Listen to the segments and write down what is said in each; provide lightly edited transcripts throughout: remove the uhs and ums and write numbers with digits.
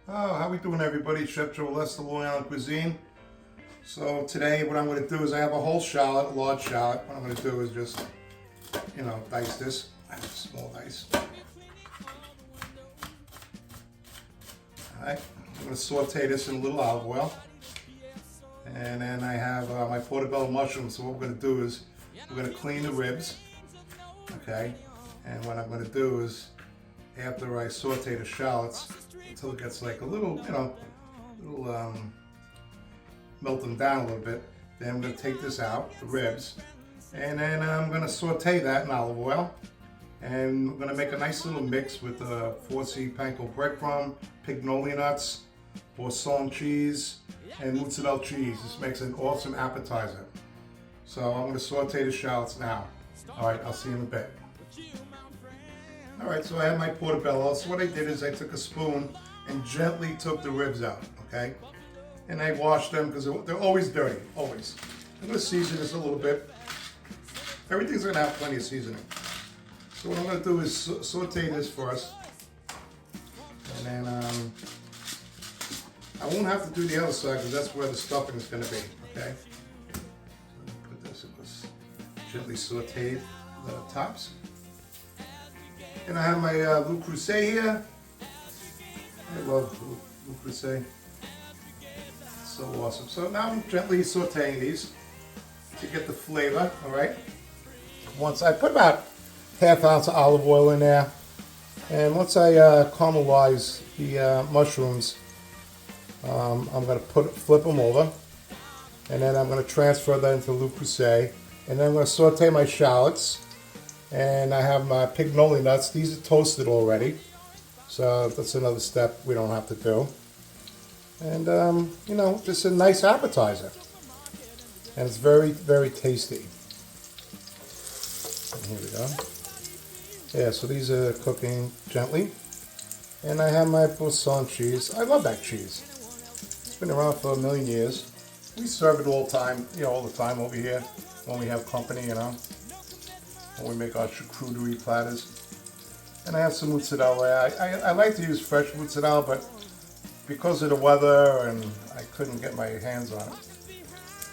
Oh, how we doing, everybody? Chef Joe Lester, Long Island Cuisine. So today what I'm going to do is I have a whole shallot, large shallot. What I'm going to do is just, dice this. I have a small dice. Alright, I'm going to saute this in a little olive oil. And then I have my Portobello mushrooms. So what we're going to do is we're going to clean the ribs. Okay, and what I'm going to do is after I saute the shallots until it gets like a little, melt them down a little bit. Then I'm going to take this out, the ribs, and then I'm going to saute that in olive oil. And we're going to make a nice little mix with 4C panko breadcrumb, pignoli nuts, Boursin cheese, and mozzarella cheese. This makes an awesome appetizer. So I'm going to saute the shallots now. Alright, I'll see you in a bit. Alright, so I have my Portobello. So what I did is I took a spoon and gently took the ribs out, okay? And I washed them because they're always dirty, always. I'm going to season this a little bit. Everything's going to have plenty of seasoning. So what I'm going to do is saute this first. And then I won't have to do the other side because that's where the stuffing is going to be, okay? So I'm going to put this, it was gently sauteed the tops. And I have my Le Creuset here. I love Le Creuset. So awesome. So now I'm gently sauteing these to get the flavor, alright? Once I put about ½ ounce of olive oil in there. And once I caramelize the mushrooms, I'm going to flip them over. And then I'm going to transfer that into Le Creuset. And then I'm going to saute my shallots. And I have my pignoli nuts. These are toasted already. So that's another step we don't have to do. And, just a nice appetizer. And it's very, very tasty. And here we go. Yeah, so these are cooking gently. And I have my Boursin cheese. I love that cheese. It's been around for a million years. We serve it all the time over here when we have company, when we make our charcuterie platters. And I have some mozzarella. I like to use fresh mozzarella, but because of the weather and I couldn't get my hands on it.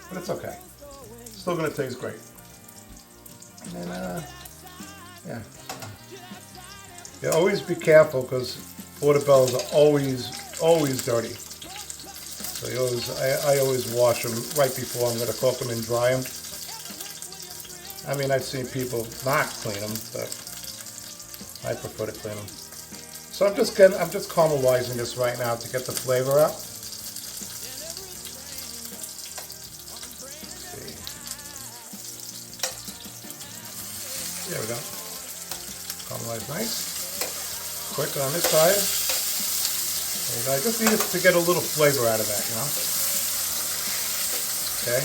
But it's okay. Still gonna taste great. And then, yeah, always be careful because portobellos are always dirty. So I always wash them right before I'm gonna cook them and dry them. I mean, I've seen people not clean them, but I prefer to clean them. So I'm just caramelizing this right now to get the flavor out. Let's see. There we go. Caramelize nice. Quick on this side. And I just need it to get a little flavor out of that, Okay.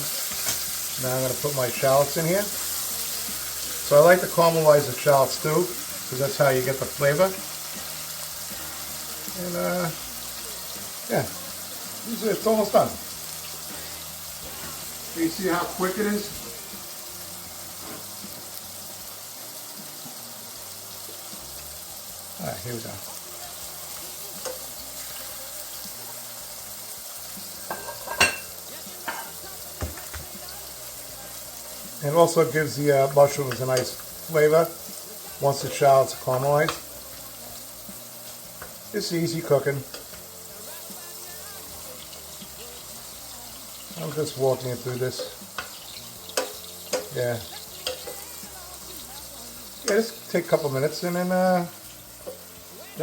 Now I'm going to put my shallots in here. So I like to caramelize the shallots too, because that's how you get the flavor. And yeah, it's almost done. Can you see how quick it is? All right, here we go. And it also gives the mushrooms a nice flavor once the shallots are caramelized. It's easy cooking. I'm just walking you through this. Yeah. Yeah, just take a couple minutes and then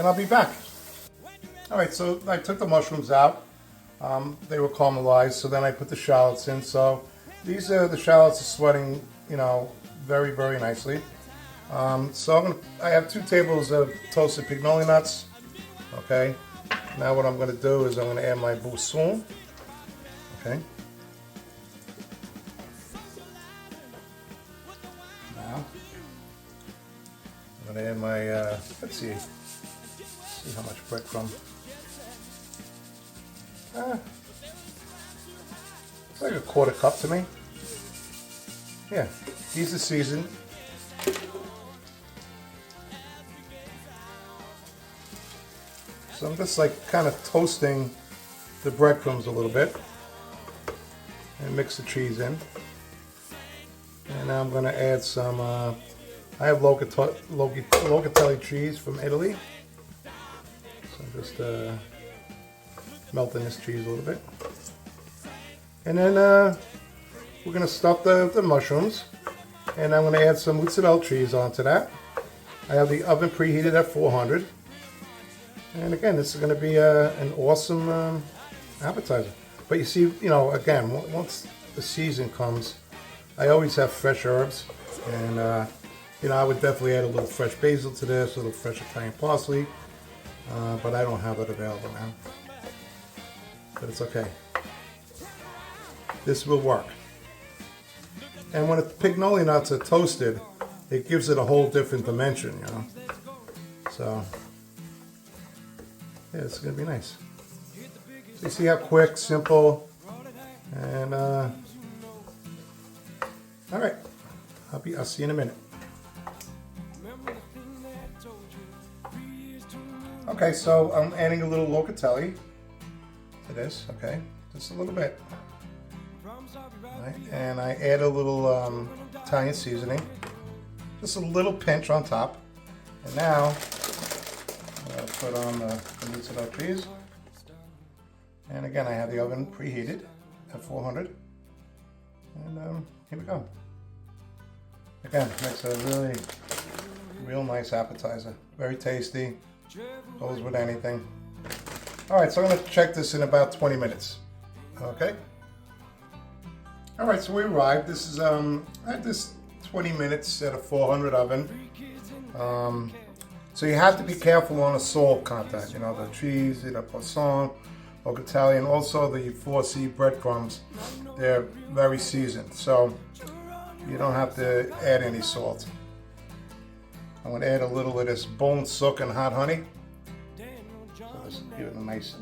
I'll be back. Alright, so I took the mushrooms out. They were caramelized, so then I put the shallots in. So the shallots are sweating, very, very nicely. So I have 2 tables of toasted pignoli nuts. Okay. Now what I'm going to do is I'm going to add my Boursin. Okay. Now I'm going to add my let's see how much breadcrumb. It's like a 1/4 cup to me. Yeah, these are seasoned. So I'm just like kind of toasting the breadcrumbs a little bit and mix the cheese in. And now I'm going to add some, I have locatelli cheese from Italy. So I'm just melting this cheese a little bit. And then we're going to stuff the mushrooms. And I'm going to add some mozzarella cheese onto that. I have the oven preheated at 400. And again, this is going to be an awesome appetizer. But you see, you know, again, once the season comes, I always have fresh herbs. And, you know, I would definitely add a little fresh basil to this, a little fresh Italian parsley. But I don't have it available now. But it's okay. This will work. And when the pignoli nuts are toasted, it gives it a whole different dimension, you know. So, yeah, it's gonna be nice. So you see how quick, simple, and all right. I'll see you in a minute. Okay, so I'm adding a little locatelli to this. Okay, just a little bit. Right. And I add a little Italian seasoning, just a little pinch on top. And now I'm going to put on the mozzarella cheese. And again, I have the oven preheated at 400. And here we go. Again, makes a really, real nice appetizer. Very tasty. Goes with anything. All right, so I'm going to check this in about 20 minutes. Okay. All right, so we arrived. This is I had this 20 minutes at a 400 oven. So you have to be careful on the salt content. You know, the cheese, the Boursin, locatelli, and also the 4C breadcrumbs. They're very seasoned, so you don't have to add any salt. I'm going to add a little of this bone sook and hot honey. So this will give it a nice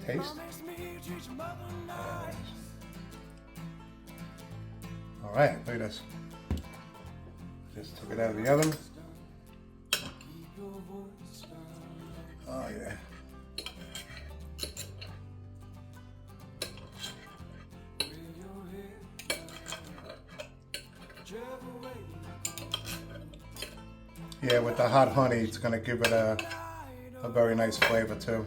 taste. All right, look at this. Just took it out of the oven. Oh yeah. Yeah, with the hot honey, it's going to give it a very nice flavor too.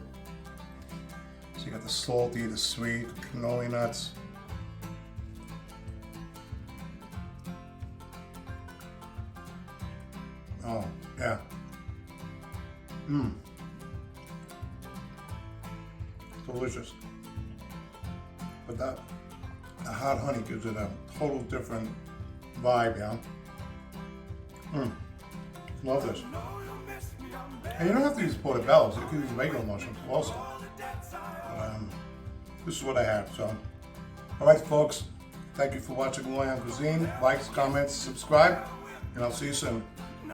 So you got the salty, the sweet, the cannoli nuts. Oh, yeah. Delicious. But the hot honey gives it a total different vibe, yeah? Love this. And you don't have to use portobellos, you can use regular mushrooms also. This is what I have, so. Alright folks, thank you for watching Loyal Cuisine. Likes, comments, subscribe, and I'll see you soon.